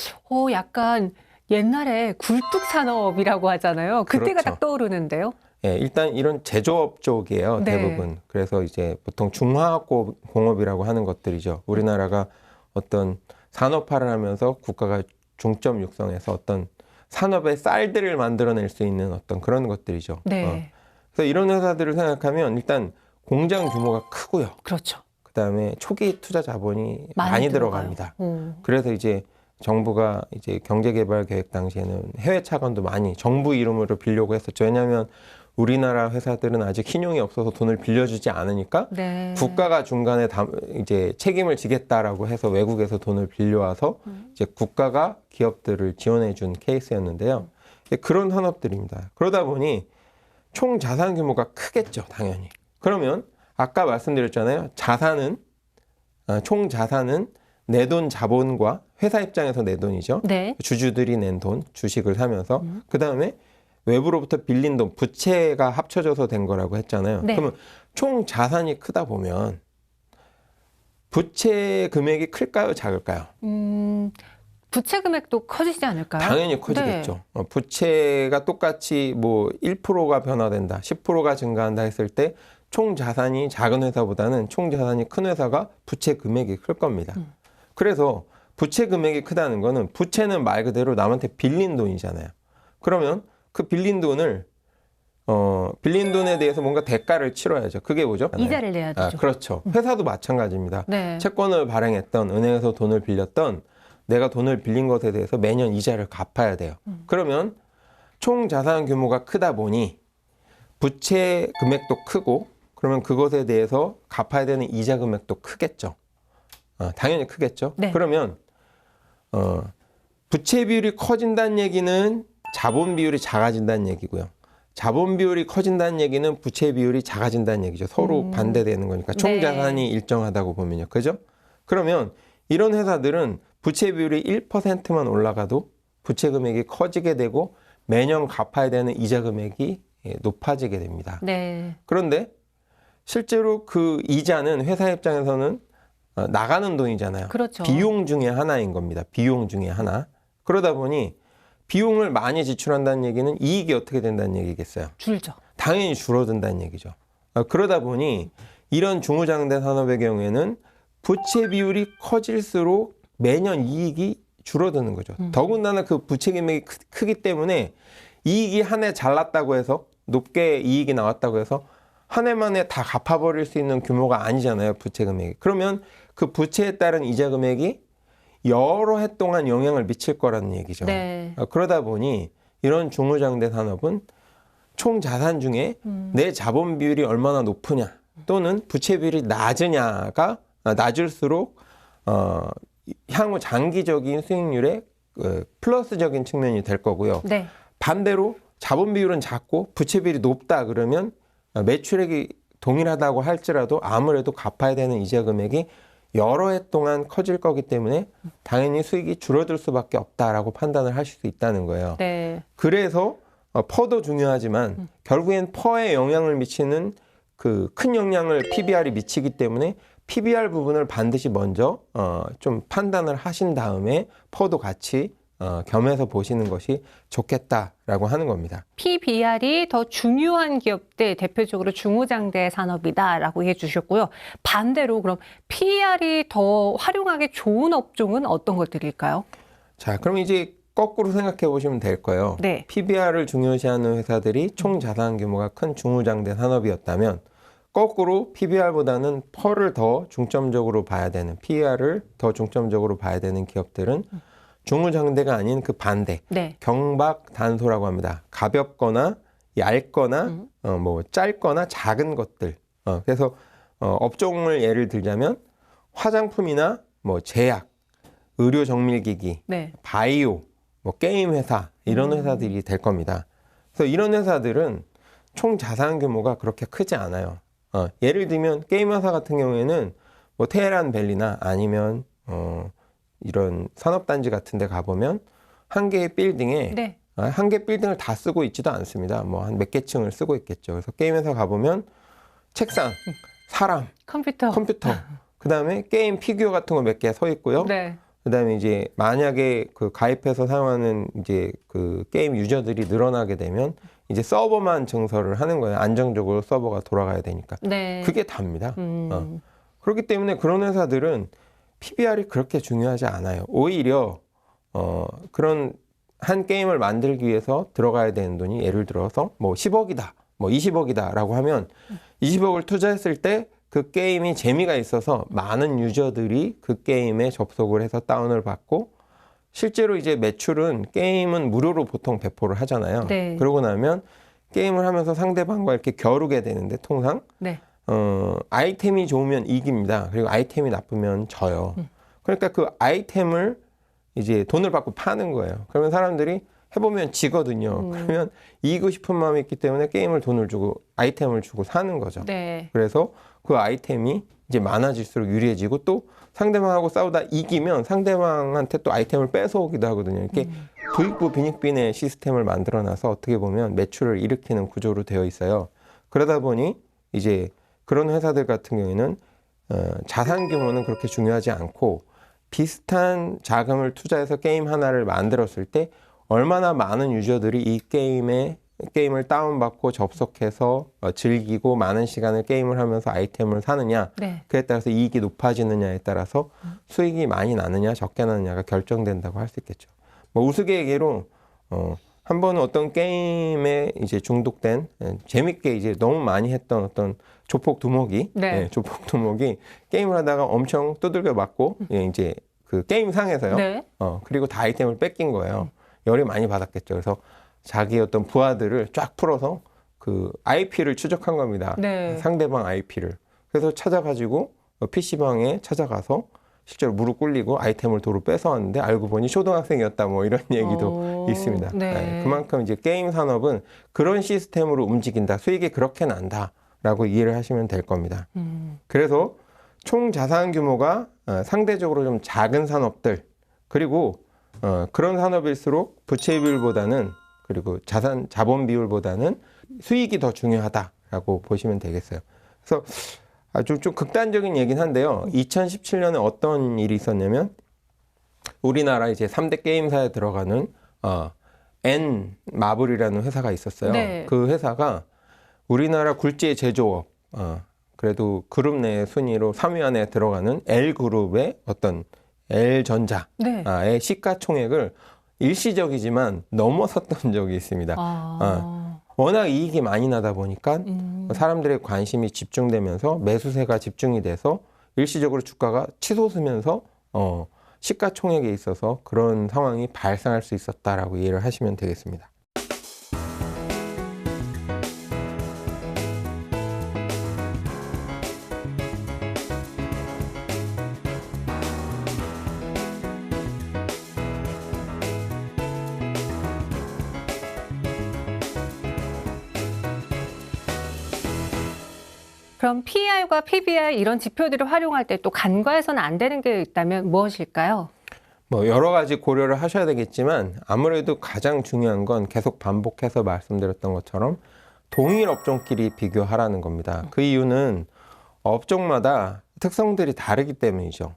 약간 옛날에 굴뚝 산업이라고 하잖아요. 그때가 그렇죠. 딱 떠오르는데요. 예, 일단 이런 제조업 쪽이에요. 네. 대부분. 그래서 이제 보통 중화학공업이라고 하는 것들이죠. 우리나라가 어떤 산업화를 하면서 국가가 중점 육성해서 어떤 산업의 쌀들을 만들어낼 수 있는 어떤 그런 것들이죠. 네. 그래서 이런 회사들을 생각하면 일단 공장 규모가 크고요. 그렇죠. 그다음에 초기 투자 자본이 많이 들어갑니다. 그래서 이제 정부가 이제 경제개발 계획 당시에는 해외 차관도 많이 정부 이름으로 빌려고 했었죠. 왜냐하면 우리나라 회사들은 아직 신용이 없어서 돈을 빌려주지 않으니까 네. 국가가 중간에 이제 책임을 지겠다라고 해서 외국에서 돈을 빌려와서 이제 국가가 기업들을 지원해준 케이스였는데요. 그런 산업들입니다. 그러다 보니 총 자산 규모가 크겠죠, 당연히. 그러면 아까 말씀드렸잖아요. 총 자산은 내 돈 자본과 회사 입장에서 내 돈이죠. 네. 주주들이 낸 돈, 주식을 사면서 그 다음에 외부로부터 빌린 돈, 부채가 합쳐져서 된 거라고 했잖아요. 네. 그러면 총 자산이 크다 보면 부채 금액이 클까요, 작을까요? 부채 금액도 커지지 않을까요? 당연히 커지겠죠. 부채가 똑같이 뭐 1%가 변화된다, 10%가 증가한다 했을 때 총 자산이 작은 회사보다는 총 자산이 큰 회사가 부채 금액이 클 겁니다. 그래서 부채 금액이 크다는 거는 부채는 말 그대로 남한테 빌린 돈이잖아요. 그러면 그 빌린 돈을 빌린 돈에 대해서 뭔가 대가를 치러야죠. 그게 뭐죠? 이자를 내야 되죠. 그렇죠. 회사도 마찬가지입니다. 네. 채권을 발행했던, 은행에서 돈을 빌렸던, 내가 돈을 빌린 것에 대해서 매년 이자를 갚아야 돼요. 그러면 총 자산 규모가 크다 보니 부채 금액도 크고, 그러면 그것에 대해서 갚아야 되는 이자 금액도 크겠죠. 당연히 크겠죠. 네. 그러면 부채 비율이 커진다는 얘기는 자본 비율이 작아진다는 얘기고요. 자본 비율이 커진다는 얘기는 부채 비율이 작아진다는 얘기죠. 서로 반대되는 거니까. 총 자산이 일정하다고 보면요. 그죠? 그러면 이런 회사들은 부채 비율이 1%만 올라가도 부채 금액이 커지게 되고 매년 갚아야 되는 이자 금액이 높아지게 됩니다. 네. 그런데 실제로 그 이자는 회사 입장에서는 나가는 돈이잖아요. 그렇죠. 비용 중에 하나인 겁니다. 비용 중에 하나. 그러다 보니 비용을 많이 지출한다는 얘기는 이익이 어떻게 된다는 얘기겠어요? 줄죠. 당연히 줄어든다는 얘기죠. 그러다 보니 이런 중후장대 산업의 경우에는 부채 비율이 커질수록 매년 이익이 줄어드는 거죠. 더군다나 그 부채 금액이 크기 때문에 이익이 한 해 잘 났다고 해서, 높게 이익이 나왔다고 해서 한 해 만에 다 갚아버릴 수 있는 규모가 아니잖아요. 부채 금액이. 그러면 그 부채에 따른 이자 금액이 여러 해 동안 영향을 미칠 거라는 얘기죠. 네. 그러다 보니 이런 중후장대 산업은 총 자산 중에 내 자본 비율이 얼마나 높으냐 또는 부채 비율이 낮으냐가 낮을수록 향후 장기적인 수익률에 플러스적인 측면이 될 거고요. 네. 반대로 자본 비율은 작고 부채 비율이 높다 그러면 매출액이 동일하다고 할지라도 아무래도 갚아야 되는 이자 금액이 여러 해 동안 커질 거기 때문에 당연히 수익이 줄어들 수밖에 없다라고 판단을 하실 수 있다는 거예요. 네. 그래서 퍼도 중요하지만 결국엔 퍼에 영향을 미치는 그 큰 영향을 PBR이 미치기 때문에 PBR 부분을 반드시 먼저 좀 판단을 하신 다음에 퍼도 같이 겸해서 보시는 것이 좋겠다라고 하는 겁니다. PBR이 더 중요한 기업들, 대표적으로 중후장대 산업이다라고 얘기해 주셨고요. 반대로 그럼 PER이 더 활용하기 좋은 업종은 어떤 것들일까요? 자, 그럼 이제 거꾸로 생각해 보시면 될 거예요. 네. PBR을 중요시하는 회사들이 총 자산 규모가 큰 중후장대 산업이었다면 거꾸로 PBR보다는 펄을 더 중점적으로 봐야 되는, PER을 더 중점적으로 봐야 되는 기업들은 중후장대가 아닌 그 반대, 네. 경박단소라고 합니다. 가볍거나 얇거나 뭐 짧거나 작은 것들. 그래서 업종을 예를 들자면 화장품이나 뭐 제약, 의료 정밀기기, 네. 바이오, 뭐 게임 회사 이런 회사들이 될 겁니다. 그래서 이런 회사들은 총 자산 규모가 그렇게 크지 않아요. 예를 들면 게임 회사 같은 경우에는 뭐 테헤란 밸리나 아니면 이런 산업단지 같은 데 가보면 한 개의 빌딩에 네. 한 개 빌딩을 다 쓰고 있지도 않습니다. 뭐 한 몇 개 층을 쓰고 있겠죠. 그래서 게임 회사 가보면 책상, 사람, 컴퓨터. 그다음에 게임 피규어 같은 거 몇 개 서 있고요. 네. 그다음에 이제 만약에 그 가입해서 사용하는 이제 그 게임 유저들이 늘어나게 되면 이제 서버만 증설을 하는 거예요. 안정적으로 서버가 돌아가야 되니까. 네. 그게 답니다. 그렇기 때문에 그런 회사들은 PBR이 그렇게 중요하지 않아요. 오히려 그런 한 게임을 만들기 위해서 들어가야 되는 돈이 예를 들어서 뭐 10억이다, 뭐 20억이다라고 하면 20억을 투자했을 때 그 게임이 재미가 있어서 많은 유저들이 그 게임에 접속을 해서 다운을 받고 실제로 이제 매출은 게임은 무료로 보통 배포를 하잖아요. 네. 그러고 나면 게임을 하면서 상대방과 이렇게 겨루게 되는데 통상 네. 아이템이 좋으면 이깁니다. 그리고 아이템이 나쁘면 져요. 그러니까 그 아이템을 이제 돈을 받고 파는 거예요. 그러면 사람들이 해보면 지거든요. 그러면 이기고 싶은 마음이 있기 때문에 게임을 돈을 주고 아이템을 주고 사는 거죠. 네. 그래서 그 아이템이 이제 많아질수록 유리해지고 또 상대방하고 싸우다 이기면 상대방한테 또 아이템을 뺏어오기도 하거든요. 이렇게 부익부 빈익빈의 시스템을 만들어놔서 어떻게 보면 매출을 일으키는 구조로 되어 있어요. 그러다 보니 이제 그런 회사들 같은 경우에는 자산 규모는 그렇게 중요하지 않고 비슷한 자금을 투자해서 게임 하나를 만들었을 때 얼마나 많은 유저들이 이 게임을 다운받고 접속해서 즐기고 많은 시간을 게임을 하면서 아이템을 사느냐, 네. 그에 따라서 이익이 높아지느냐에 따라서 수익이 많이 나느냐 적게 나느냐가 결정된다고 할 수 있겠죠. 뭐 우스갯소리로 한 번은 어떤 게임에 이제 중독된 재밌게 이제 너무 많이 했던 어떤 조폭 두목이 네. 조폭 두목이 게임을 하다가 엄청 두들겨 맞고 이제 그 게임상에서요. 네. 그리고 다 아이템을 뺏긴 거예요. 열이 많이 받았겠죠. 그래서 자기 어떤 부하들을 쫙 풀어서 그 IP를 추적한 겁니다. 네. 상대방 IP를. 그래서 찾아가지고 PC방에 찾아가서 실제로 무릎 꿇리고 아이템을 도로 뺏어왔는데 알고 보니 초등학생이었다 뭐 이런 얘기도 있습니다. 네. 그만큼 이제 게임 산업은 그런 시스템으로 움직인다. 수익이 그렇게 난다라고 이해를 하시면 될 겁니다. 그래서 총 자산 규모가 상대적으로 좀 작은 산업들 그리고 그런 산업일수록 부채 비율보다는 그리고 자본 비율보다는 수익이 더 중요하다라고 보시면 되겠어요. 그래서 아주 좀 극단적인 얘기긴 한데요. 2017년에 어떤 일이 있었냐면 우리나라 이제 3대 게임사에 들어가는 N마블이라는 회사가 있었어요. 네. 그 회사가 우리나라 굴지의 제조업 그래도 그룹 내 순위로 3위 안에 들어가는 L그룹의 어떤 L전자의 네. 시가총액을 일시적이지만 넘어섰던 적이 있습니다. 워낙 이익이 많이 나다 보니까 사람들의 관심이 집중되면서 매수세가 집중이 돼서 일시적으로 주가가 치솟으면서 시가총액에 있어서 그런 상황이 발생할 수 있었다라고 이해를 하시면 되겠습니다. 그럼 PER과 PBR 이런 지표들을 활용할 때 또 간과해서는 안 되는 게 있다면 무엇일까요? 뭐 여러 가지 고려를 하셔야 되겠지만 아무래도 가장 중요한 건 계속 반복해서 말씀드렸던 것처럼 동일 업종끼리 비교하라는 겁니다. 그 이유는 업종마다 특성들이 다르기 때문이죠.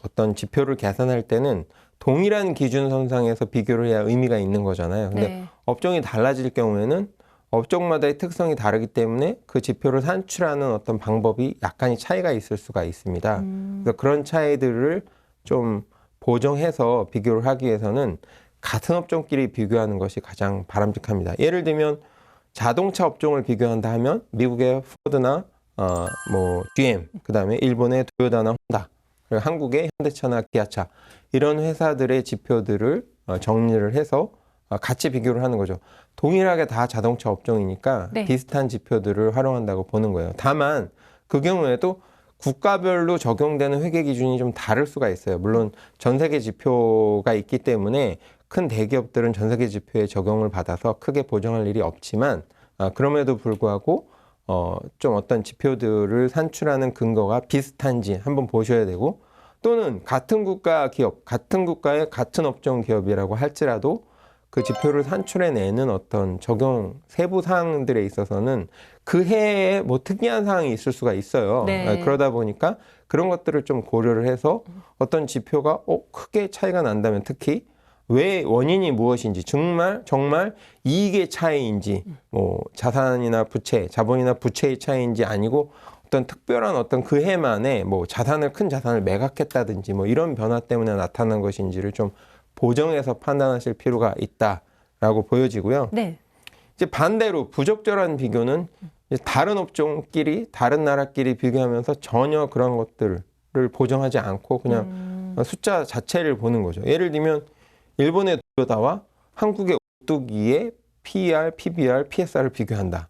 어떤 지표를 계산할 때는 동일한 기준선상에서 비교를 해야 의미가 있는 거잖아요. 근데 네. 업종이 달라질 경우에는 업종마다의 특성이 다르기 때문에 그 지표를 산출하는 어떤 방법이 약간의 차이가 있을 수가 있습니다. 그래서 그런 차이들을 좀 보정해서 비교를 하기 위해서는 같은 업종끼리 비교하는 것이 가장 바람직합니다. 예를 들면 자동차 업종을 비교한다 하면 미국의 포드나 뭐 GM, 그다음에 일본의 토요타나 혼다, 그리고 한국의 현대차나 기아차 이런 회사들의 지표들을 정리를 해서 같이 비교를 하는 거죠. 동일하게 다 자동차 업종이니까 네. 비슷한 지표들을 활용한다고 보는 거예요. 다만 그 경우에도 국가별로 적용되는 회계 기준이 좀 다를 수가 있어요. 물론 전 세계 지표가 있기 때문에 큰 대기업들은 전 세계 지표에 적용을 받아서 크게 보정할 일이 없지만 그럼에도 불구하고 좀 어떤 지표들을 산출하는 근거가 비슷한지 한번 보셔야 되고 또는 같은 국가 기업, 같은 국가의 같은 업종 기업이라고 할지라도 그 지표를 산출해내는 어떤 적용 세부 사항들에 있어서는 그 해에 뭐 특이한 사항이 있을 수가 있어요. 네. 그러다 보니까 그런 것들을 좀 고려를 해서 어떤 지표가 크게 차이가 난다면 특히 왜 원인이 무엇인지 정말 이익의 차이인지 뭐 자산이나 부채, 자본이나 부채의 차이인지 아니고 어떤 특별한 어떤 그 해만에 뭐 큰 자산을 매각했다든지 뭐 이런 변화 때문에 나타난 것인지를 좀 보정해서 판단하실 필요가 있다라고 보여지고요. 네. 이제 반대로 부적절한 비교는 이제 다른 업종끼리 다른 나라끼리 비교하면서 전혀 그런 것들을 보정하지 않고 그냥 숫자 자체를 보는 거죠. 예를 들면 일본의 토요타와 한국의 오뚜기의 PER, PBR, PSR을 비교한다.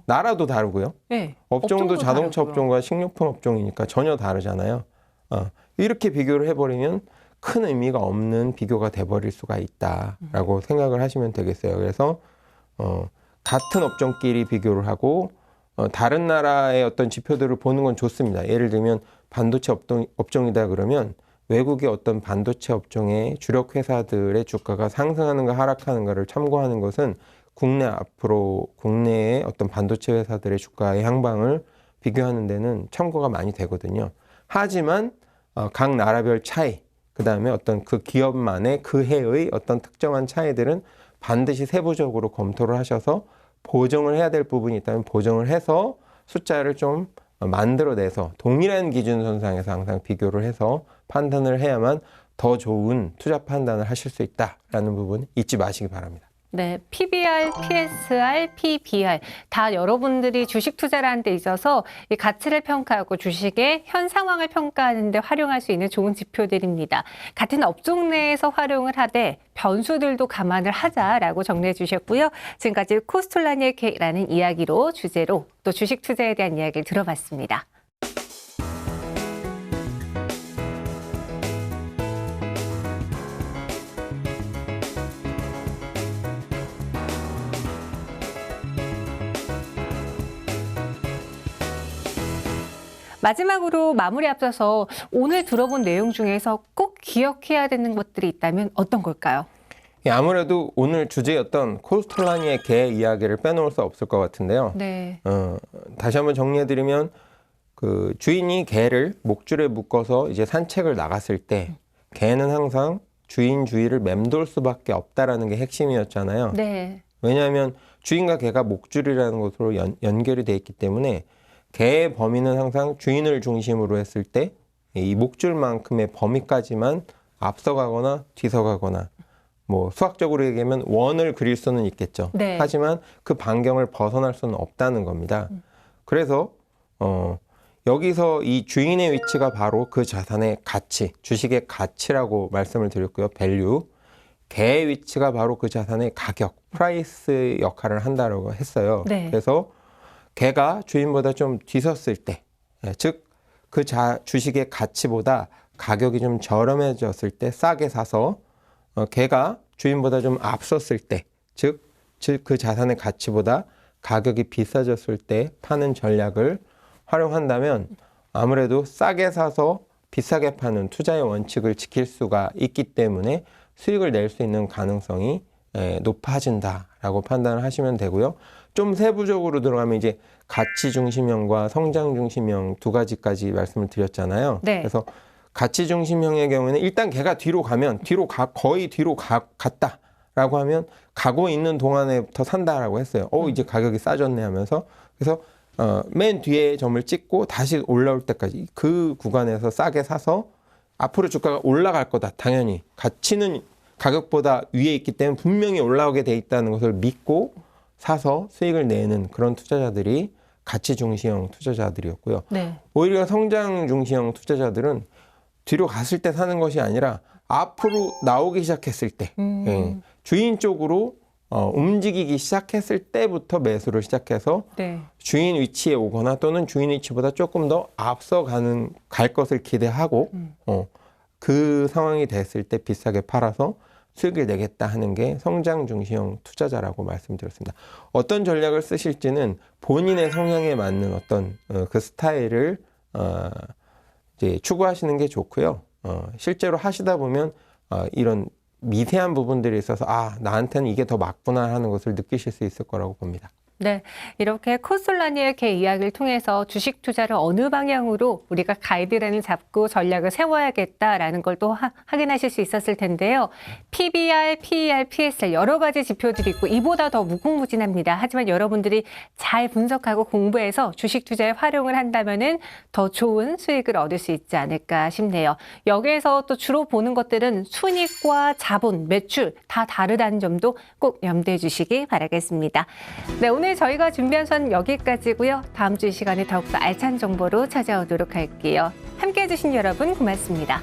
나라도 다르고요. 네. 업종도 자동차 다르고요. 업종과 식료품 업종이니까 전혀 다르잖아요. 이렇게 비교를 해버리면 큰 의미가 없는 비교가 돼버릴 수가 있다라고 생각을 하시면 되겠어요. 그래서 같은 업종끼리 비교를 하고 다른 나라의 어떤 지표들을 보는 건 좋습니다. 예를 들면 반도체 업종이다 그러면 외국의 어떤 반도체 업종의 주력 회사들의 주가가 상승하는가 하락하는가를 참고하는 것은 국내의 어떤 반도체 회사들의 주가의 향방을 비교하는 데는 참고가 많이 되거든요. 하지만 각 나라별 차이, 그 다음에 어떤 그 기업만의 그 해의 어떤 특정한 차이들은 반드시 세부적으로 검토를 하셔서 보정을 해야 될 부분이 있다면 보정을 해서 숫자를 좀 만들어내서 동일한 기준선상에서 항상 비교를 해서 판단을 해야만 더 좋은 투자 판단을 하실 수 있다라는 부분 잊지 마시기 바랍니다. 네, PBR, PSR, PBR 다 여러분들이 주식 투자를 하는 데 있어서 이 가치를 평가하고 주식의 현 상황을 평가하는 데 활용할 수 있는 좋은 지표들입니다. 같은 업종 내에서 활용을 하되 변수들도 감안을 하자라고 정리해 주셨고요. 지금까지 코스톨라니의 K라는 이야기로 주제로 또 주식 투자에 대한 이야기를 들어봤습니다. 마지막으로 마무리 앞서서 오늘 들어본 내용 중에서 꼭 기억해야 되는 것들이 있다면 어떤 걸까요? 아무래도 오늘 주제였던 코스톨라니의 개 이야기를 빼놓을 수 없을 것 같은데요. 네. 다시 한번 정리해드리면 그 주인이 개를 목줄에 묶어서 이제 산책을 나갔을 때 개는 항상 주인 주위를 맴돌 수밖에 없다라는 게 핵심이었잖아요. 네. 왜냐하면 주인과 개가 목줄이라는 것으로 연결이 돼 있기 때문에 개의 범위는 항상 주인을 중심으로 했을 때 이 목줄만큼의 범위까지만 앞서가거나 뒤서가거나 뭐 수학적으로 얘기하면 원을 그릴 수는 있겠죠. 네. 하지만 그 반경을 벗어날 수는 없다는 겁니다. 그래서 여기서 이 주인의 위치가 바로 그 자산의 가치, 주식의 가치라고 말씀을 드렸고요. 밸류. 개의 위치가 바로 그 자산의 가격, 프라이스 역할을 한다고 했어요. 네. 그래서 개가 주인보다 좀 뒤섰을 때, 즉 그 주식의 가치보다 가격이 좀 저렴해졌을 때 싸게 사서 개가 주인보다 좀 앞섰을 때, 즉 그 자산의 가치보다 가격이 비싸졌을 때 파는 전략을 활용한다면 아무래도 싸게 사서 비싸게 파는 투자의 원칙을 지킬 수가 있기 때문에 수익을 낼 수 있는 가능성이 높아진다라고 판단을 하시면 되고요. 좀 세부적으로 들어가면 이제 가치 중심형과 성장 중심형 두 가지까지 말씀을 드렸잖아요. 네. 그래서 가치 중심형의 경우에는 일단 걔가 뒤로 가면 거의 뒤로 갔다라고 하면 가고 있는 동안에부터 산다라고 했어요. 이제 가격이 싸졌네 하면서 그래서 맨 뒤에 점을 찍고 다시 올라올 때까지 그 구간에서 싸게 사서 앞으로 주가가 올라갈 거다. 당연히 가치는 가격보다 위에 있기 때문에 분명히 올라오게 돼 있다는 것을 믿고 사서 수익을 내는 그런 투자자들이 가치 중시형 투자자들이었고요. 네. 오히려 성장 중시형 투자자들은 뒤로 갔을 때 사는 것이 아니라 앞으로 나오기 시작했을 때 주인 쪽으로 움직이기 시작했을 때부터 매수를 시작해서 네. 주인 위치에 오거나 또는 주인 위치보다 조금 더 갈 것을 기대하고 그 상황이 됐을 때 비싸게 팔아서 수익을 내겠다 하는 게 성장 중시형 투자자라고 말씀드렸습니다. 어떤 전략을 쓰실지는 본인의 성향에 맞는 어떤 그 스타일을 이제 추구하시는 게 좋고요. 실제로 하시다 보면 이런 미세한 부분들이 있어서 나한테는 이게 더 맞구나 하는 것을 느끼실 수 있을 거라고 봅니다. 네, 이렇게 코스톨라니의 개 이야기를 통해서 주식 투자를 어느 방향으로 우리가 가이드라인을 잡고 전략을 세워야겠다라는 걸 또 확인하실 수 있었을 텐데요. PBR, PER, PSR 여러 가지 지표들이 있고 이보다 더 무궁무진합니다. 하지만 여러분들이 잘 분석하고 공부해서 주식 투자에 활용을 한다면은 더 좋은 수익을 얻을 수 있지 않을까 싶네요. 여기에서 또 주로 보는 것들은 순이익과 자본, 매출 다 다르다는 점도 꼭 염두해 주시기 바라겠습니다. 네, 오늘 저희가 준비한 수는 여기까지고요. 다음 주 이 시간에 더욱더 알찬 정보로 찾아오도록 할게요. 함께해 주신 여러분 고맙습니다.